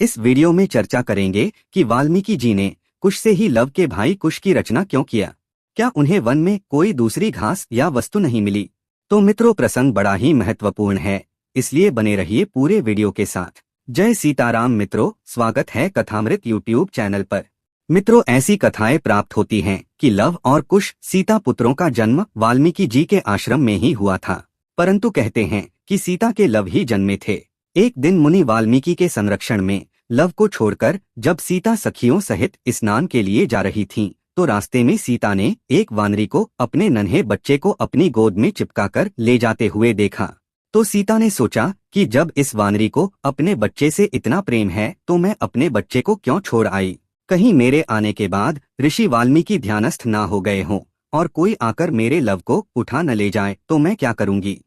इस वीडियो में चर्चा करेंगे कि वाल्मीकि जी ने कुश से ही लव के भाई कुश की रचना क्यों किया। क्या उन्हें वन में कोई दूसरी घास या वस्तु नहीं मिली? तो मित्रों, प्रसंग बड़ा ही महत्वपूर्ण है, इसलिए बने रहिए पूरे वीडियो के साथ। जय सीताराम मित्रों, स्वागत है कथामृत यूट्यूब चैनल पर। मित्रों, ऐसी कथाएं प्राप्त होती हैं कि लव और कुश सीता पुत्रों का जन्म वाल्मीकि जी के आश्रम में ही हुआ था, परंतु कहते हैं कि सीता के लव ही जन्मे थे। एक दिन मुनि वाल्मीकि के संरक्षण में लव को छोड़कर जब सीता सखियों सहित स्नान के लिए जा रही थीं, तो रास्ते में सीता ने एक वानरी को अपने नन्हे बच्चे को अपनी गोद में चिपकाकर ले जाते हुए देखा। तो सीता ने सोचा कि जब इस वानरी को अपने बच्चे से इतना प्रेम है तो मैं अपने बच्चे को क्यों छोड़ आई। कहीं मेरे आने के बाद ऋषि वाल्मीकि ध्यानस्थ ना हो गए हों और कोई आकर मेरे लव को उठा न ले जाए तो मैं क्या करूंगी।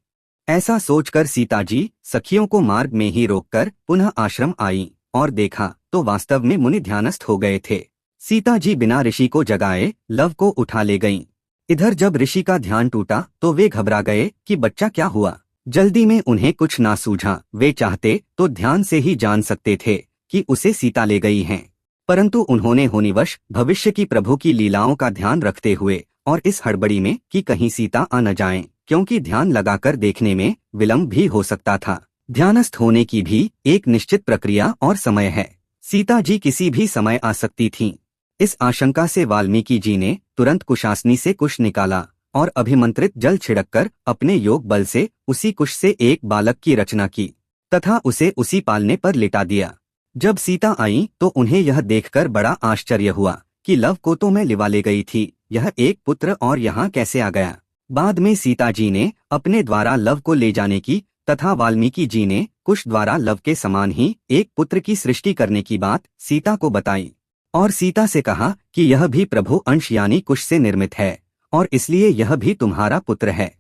ऐसा सोचकर सीता जी सखियों को मार्ग में ही रोककर पुनः आश्रम आई और देखा तो वास्तव में मुनि ध्यानस्थ हो गए थे। सीता जी बिना ऋषि को जगाए लव को उठा ले गईं। इधर जब ऋषि का ध्यान टूटा तो वे घबरा गए कि बच्चा क्या हुआ। जल्दी में उन्हें कुछ ना सूझा। वे चाहते तो ध्यान से ही जान सकते थे कि उसे सीता ले गई हैं, परंतु उन्होंने होनीवश भविष्य की प्रभु की लीलाओं का ध्यान रखते हुए और इस हड़बड़ी में कि कहीं सीता आ न जाएं, क्योंकि ध्यान लगाकर देखने में विलंब भी हो सकता था। ध्यानस्थ होने की भी एक निश्चित प्रक्रिया और समय है। सीता जी किसी भी समय आ सकती थीं। इस आशंका से वाल्मीकि जी ने तुरंत कुशासनी से कुश निकाला और अभिमंत्रित जल छिड़ककर अपने योग बल से उसी कुश से एक बालक की रचना की तथा उसे उसी पालने पर लिटा दिया। जब सीता आई तो उन्हें यह देखकर बड़ा आश्चर्य हुआ कि लव को तो मैं लिवा ले गई थी, यह एक पुत्र और यहाँ कैसे आ गया। बाद में सीता जी ने अपने द्वारा लव को ले जाने की तथा वाल्मीकि जी ने कुश द्वारा लव के समान ही एक पुत्र की सृष्टि करने की बात सीता को बताई और सीता से कहा कि यह भी प्रभु अंश यानी कुश से निर्मित है और इसलिए यह भी तुम्हारा पुत्र है।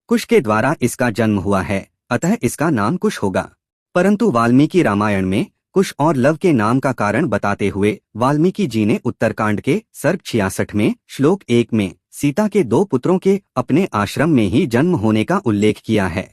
कुश के द्वारा इसका जन्म हुआ है, अतः इसका नाम कुश होगा। परंतु वाल्मीकि रामायण में कुश और लव के नाम का कारण बताते हुए वाल्मीकि जी ने उत्तरकांड के सर्ग 66 में श्लोक 1 में सीता के 2 पुत्रों के अपने आश्रम में ही जन्म होने का उल्लेख किया है।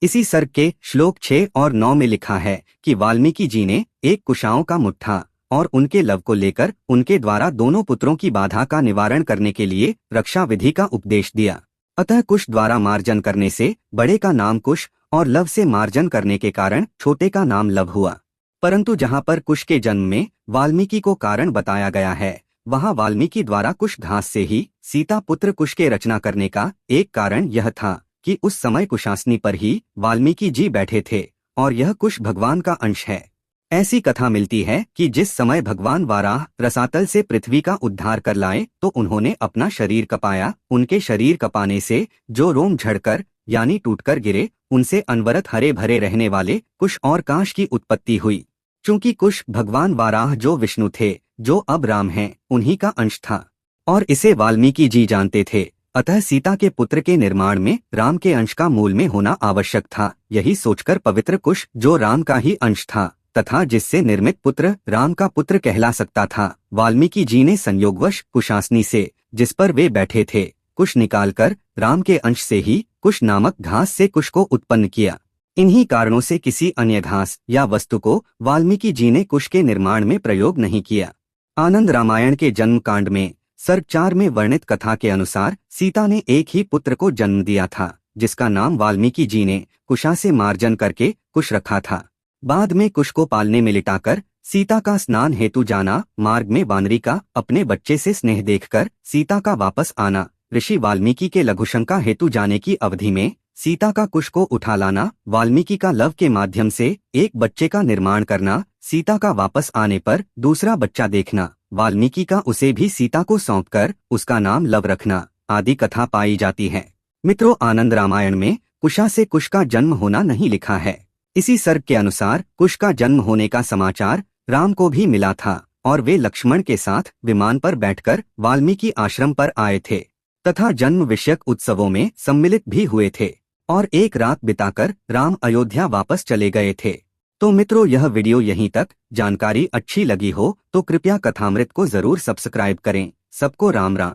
इसी सर्ग के श्लोक 6 और 9 में लिखा है कि वाल्मीकि जी ने एक कुशाओं का मुट्ठा और उनके लव को लेकर उनके द्वारा दोनों पुत्रों की बाधा का निवारण करने के लिए रक्षा विधि का उपदेश दिया। अतः कुश द्वारा मार्जन करने से बड़े का नाम कुश और लव से मार्जन करने के कारण छोटे का नाम लव हुआ। परंतु जहाँ पर कुश के जन्म में वाल्मीकि को कारण बताया गया है, वहाँ वाल्मीकि द्वारा कुश घास से ही सीता पुत्र कुश के रचना करने का एक कारण यह था कि उस समय कुशासनी पर ही वाल्मीकि जी बैठे थे और यह कुश भगवान का अंश है। ऐसी कथा मिलती है कि जिस समय भगवान वाराह रसातल से पृथ्वी का उद्धार कर लाए तो उन्होंने अपना शरीर कपाया। उनके शरीर कपाने से जो रोम झड़कर यानी टूटकर गिरे, उनसे अनवरत हरे भरे रहने वाले कुश और काश की उत्पत्ति हुई। चूंकि कुश भगवान वाराह जो विष्णु थे, जो अब राम हैं, उन्हीं का अंश था और इसे वाल्मीकि जी जानते थे, अतः सीता के पुत्र के निर्माण में राम के अंश का मूल में होना आवश्यक था। यही सोचकर पवित्र कुश जो राम का ही अंश था तथा जिससे निर्मित पुत्र राम का पुत्र कहला सकता था, वाल्मीकि जी ने संयोगवश कुशासनी से जिस पर वे बैठे थे कुश निकालकर राम के अंश से ही कुश नामक घास से कुश को उत्पन्न किया। इन्हीं कारणों से किसी अन्य घास या वस्तु को वाल्मीकि जी ने कुश के निर्माण में प्रयोग नहीं किया। आनंद रामायण के जन्म कांड में सर्ग 4 में वर्णित कथा के अनुसार सीता ने एक ही पुत्र को जन्म दिया था, जिसका नाम वाल्मीकि जी ने कुशा से मार्जन करके कुश रखा था। बाद में कुश को पालने में लिटाकर सीता का स्नान हेतु जाना, मार्ग में वानरी का अपने बच्चे से स्नेह देखकर सीता का वापस आना, ऋषि वाल्मीकि के लघुशंका हेतु जाने की अवधि में सीता का कुश को उठा लाना, वाल्मीकि का लव के माध्यम से एक बच्चे का निर्माण करना, सीता का वापस आने पर दूसरा बच्चा देखना, वाल्मीकि का उसे भी सीता को सौंपकर उसका नाम लव रखना आदि कथा पाई जाती है। मित्रों, आनंद रामायण में कुशा से कुश का जन्म होना नहीं लिखा है। इसी सर्ग के अनुसार कुश का जन्म होने का समाचार राम को भी मिला था और वे लक्ष्मण के साथ विमान पर बैठकर वाल्मीकि आश्रम पर आए थे तथा जन्म विषयक उत्सवों में सम्मिलित भी हुए थे और एक रात बिताकर राम अयोध्या वापस चले गए थे। तो मित्रों, यह वीडियो यहीं तक। जानकारी अच्छी लगी हो तो कृपया कथामृत को जरूर सब्सक्राइब करें। सबको राम राम।